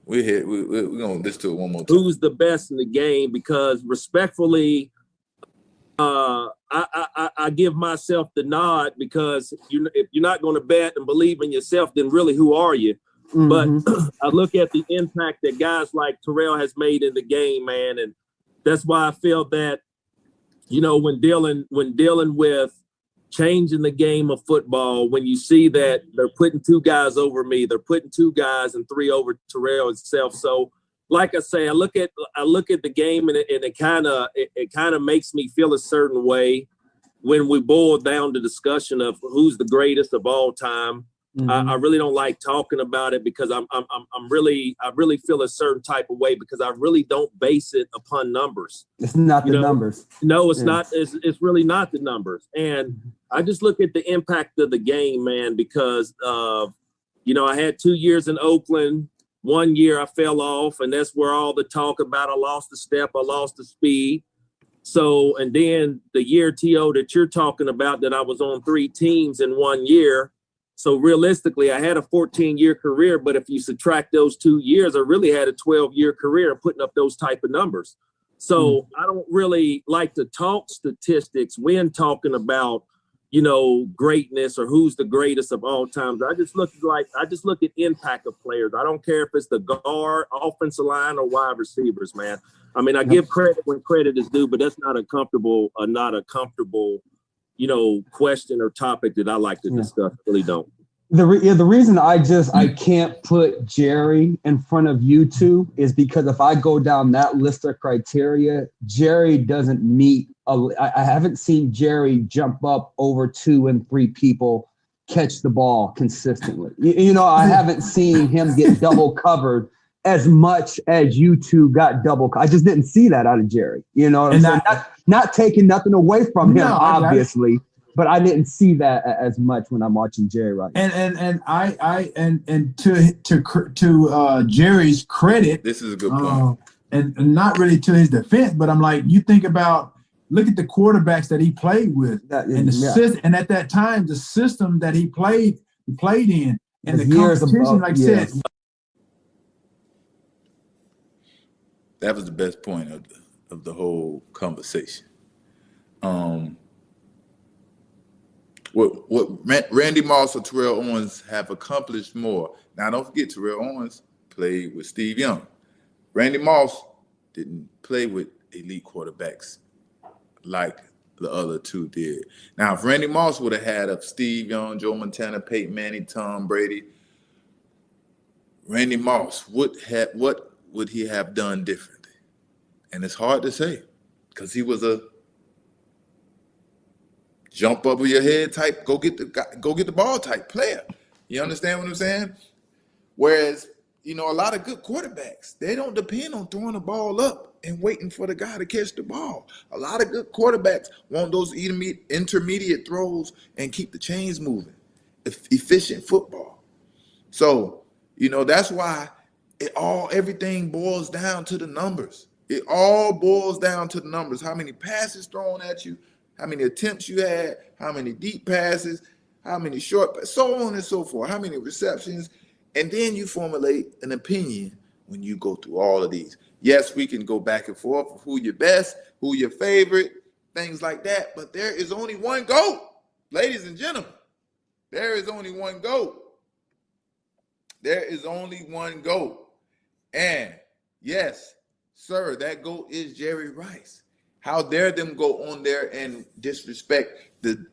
A: We're going to listen to it one more time.
D: Who's the best in the game? Because respectfully, I give myself the nod, because if you're not going to bet and believe in yourself, then really who are you? Mm-hmm. But I look at the impact that guys like Terrell has made in the game, man, and that's why I feel that, when dealing with changing the game of football, when you see that they're putting 2 guys over me, they're putting 2 guys and 3 over Terrell himself. So, like I say, I look at the game, and it kind of makes me feel a certain way when we boil down the discussion of who's the greatest of all time. Mm-hmm. I really don't like talking about it, because I really feel a certain type of way, because I really don't base it upon numbers. It's not the numbers. No, it's not. It's really not the numbers. And I just look at the impact of the game, man, because I had 2 years in Oakland. 1 year I fell off, and that's where all the talk about I lost the step, I lost the speed. So, and then the year, T.O., that you're talking about, that I was on 3 teams in 1 year. So realistically, I had a 14-year career, but if you subtract those 2 years, I really had a 12-year career putting up those type of numbers. So I don't really like to talk statistics when talking about greatness or who's the greatest of all times. I just look at impact of players. I don't care if it's the guard, offensive line, or wide receivers, man. I mean, I give credit when credit is due, but that's not a comfortable, question or topic that I like to discuss. I really don't.
E: The reason I can't put Jerry in front of you two is because if I go down that list of criteria, Jerry doesn't meet. I haven't seen Jerry jump up over 2 and 3 people, catch the ball consistently. I haven't seen him get double covered as much as you two got double. I just didn't see that out of Jerry. Not taking nothing away from him, obviously. But I didn't see that as much when I'm watching Jerry right now.
F: And to Jerry's credit,
A: this is a good point.
F: And not really to his defense, but I'm like, you think about, look at the quarterbacks that he played with, and at that time, the system that he played in, and the competition, said.
A: That was the best point of the whole conversation. What Randy Moss or Terrell Owens have accomplished more. Now, don't forget, Terrell Owens played with Steve Young. Randy Moss didn't play with elite quarterbacks like the other two did. Now, if Randy Moss would have had a Steve Young, Joe Montana, Peyton Manning, Tom Brady, Randy Moss, what would he have done differently? And it's hard to say because he was a jump over your head type, go get the ball type player. You understand what I'm saying? Whereas, a lot of good quarterbacks, they don't depend on throwing the ball up and waiting for the guy to catch the ball. A lot of good quarterbacks want those intermediate throws and keep the chains moving. Efficient football. So, that's why everything boils down to the numbers. It all boils down to the numbers. How many passes thrown at you, how many attempts you had, how many deep passes, how many short, so on and so forth, how many receptions. And then you formulate an opinion when you go through all of these. Yes, we can go back and forth of who your best, who your favorite, things like that. But there is only one GOAT, ladies and gentlemen. There is only one GOAT. There is only one GOAT. And yes, sir, that GOAT is Jerry Rice. How dare them go on there and disrespect the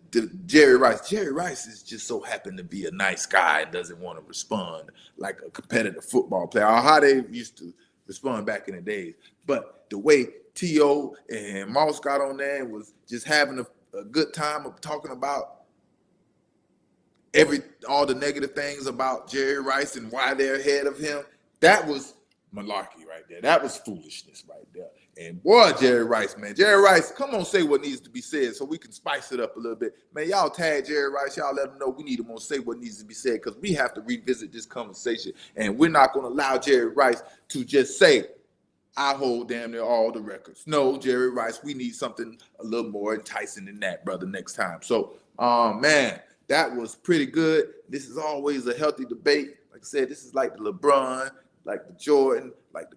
A: Jerry Rice? Jerry Rice is just so happened to be a nice guy and doesn't want to respond like a competitive football player, or how they used to respond back in the days. But the way T.O. and Moss got on there and was just having a good time of talking about all the negative things about Jerry Rice and why they're ahead of him, that was malarkey right there. That was foolishness right there. And boy, Jerry Rice, man. Jerry Rice, come on, say what needs to be said so we can spice it up a little bit. Man, y'all tag Jerry Rice. Y'all let him know we need him to say what needs to be said because we have to revisit this conversation. And we're not going to allow Jerry Rice to just say, I hold damn near all the records. No, Jerry Rice, we need something a little more enticing than that, brother, next time. So, man, that was pretty good. This is always a healthy debate. Like I said, this is like the LeBron, like the Jordan, like the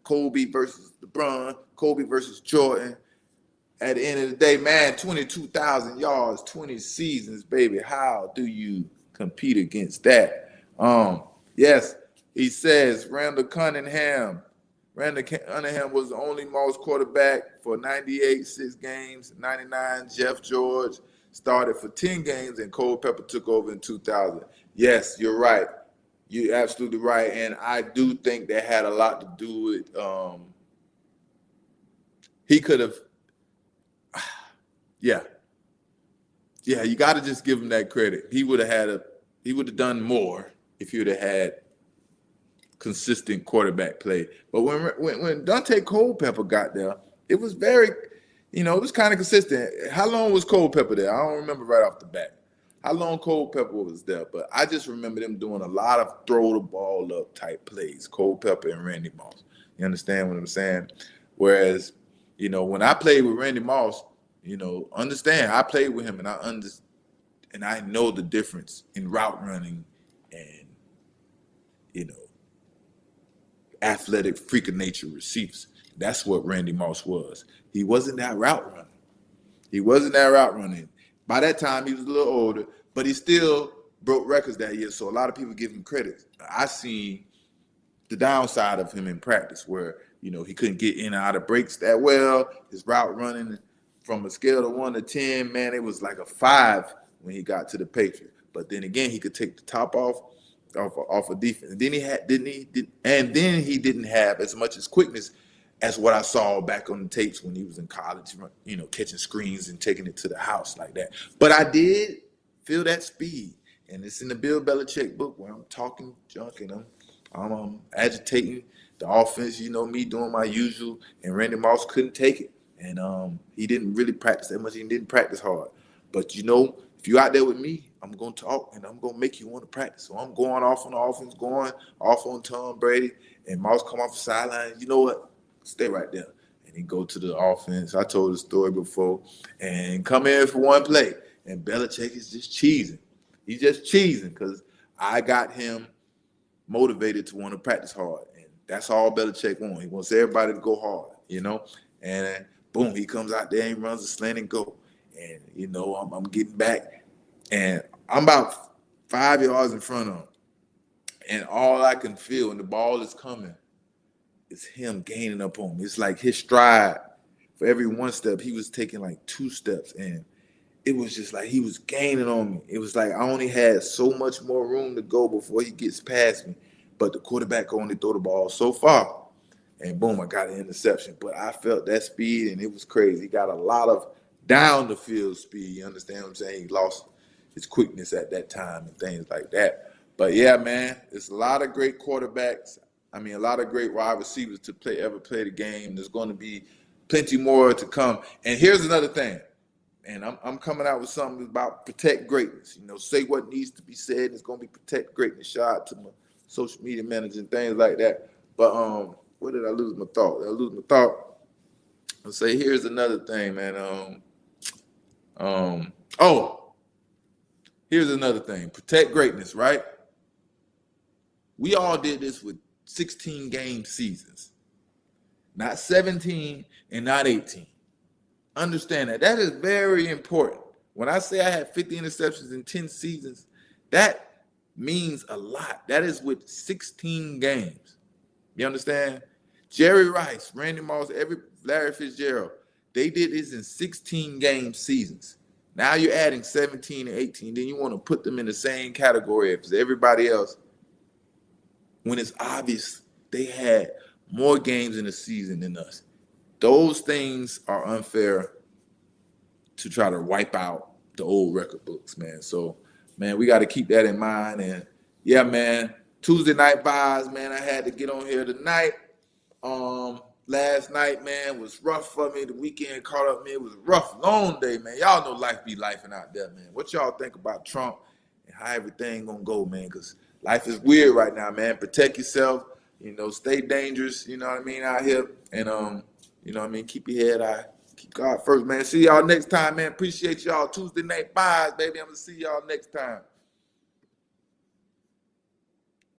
A: Kobe versus LeBron, Kobe versus Jordan. At the end of the day, man, 22,000 yards, 20 seasons, baby. How do you compete against that? Yes, he says Randall Cunningham was the only Moss quarterback for 98, 6 games, 99. Jeff George started for 10 games, and Cole Pepper took over in 2000. Yes, you're right. You're absolutely right. And I do think that had a lot to do with he could have, yeah, you got to just give him that credit. He would have done more if he would have had consistent quarterback play. But when Dante Culpepper got there, it was very, it was kind of consistent. How long was Culpepper there? I don't remember right off the bat how long Culpepper was there, but I just remember them doing a lot of throw the ball up type plays, Culpepper and Randy Moss. You understand what I'm saying? Whereas, when I played with Randy Moss, understand, I played with him and I know the difference in route running and, athletic freak of nature receivers. That's what Randy Moss was. He wasn't that route running. By that time, he was a little older, but he still broke records that year. So a lot of people give him credit. I seen the downside of him in practice where, you know, he couldn't get in and out of breaks that well. His route running from a scale of 1 to 10, man, it was like a 5 when he got to the Patriots. But then again, he could take the top off of defense. And then he didn't have as much as quickness as what I saw back on the tapes when he was in college, you know, catching screens and taking it to the house like that. But I did feel that speed. And it's in the Bill Belichick book where I'm talking junk and I'm agitating the offense, you know, me doing my usual, and Randy Moss couldn't take it. And he didn't really practice that much. He didn't practice hard. But, you know, if you're out there with me, I'm going to talk and I'm going to make you want to practice. So I'm going off on the offense, going off on Tom Brady, and Moss come off the sideline. You know what? Stay right there. And he go to the offense. I told the story before. And come in for one play. And Belichick is just cheesing. He's just cheesing because I got him motivated to want to practice hard. And that's all Belichick wants. He wants everybody to go hard, you know. And boom, he comes out there and he runs a slant and go. And, you know, I'm getting back. And I'm about 5 yards in front of him. And all I can feel when the ball is coming is him gaining up on me. It's like his stride. For every one step, he was taking like 2 steps. And it was just like he was gaining on me. It was like I only had so much more room to go before he gets past me. But the quarterback only throw the ball so far. And boom, I got an interception. But I felt that speed, and it was crazy. He got a lot of down the field speed. You understand what I'm saying? He lost his quickness at that time and things like that. But yeah, man, it's a lot of great quarterbacks. I mean, a lot of great wide receivers to ever play the game. There's going to be plenty more to come. And here's another thing. And I'm coming out with something about protect greatness. You know, say what needs to be said. It's going to be protect greatness. Shout out to my social media manager and things like that. But where did I lose my thought? I'll say here's another thing, man. Here's another thing. Protect greatness, right? We all did this with 16 game seasons. Not 17 and not 18. Understand that. That is very important. When I say I had 50 interceptions in 10 seasons, that means a lot. That is with 16 games. You understand? Jerry Rice, Randy Moss, Larry Fitzgerald, they did this in 16 game seasons. Now you're adding 17 and 18. Then you want to put them in the same category as everybody else when it's obvious they had more games in the season than us. Those things are unfair to try to wipe out the old record books, man. So, man, we got to keep that in mind. And, yeah, man, Tuesday Night Vibes, man, I had to get on here tonight. Last night, man, was rough for me. The weekend caught up me. It was a rough, long day, man. Y'all know life be lifing out there, man. What y'all think about Trump and how everything gonna go, man? Because life is weird right now, man. Protect yourself. You know, stay dangerous, you know what I mean, out here. And, you know what I mean, keep your head high. Keep God first, man. See y'all next time, man. Appreciate y'all. Tuesday Night Vibes, baby. I'm going to see y'all next time.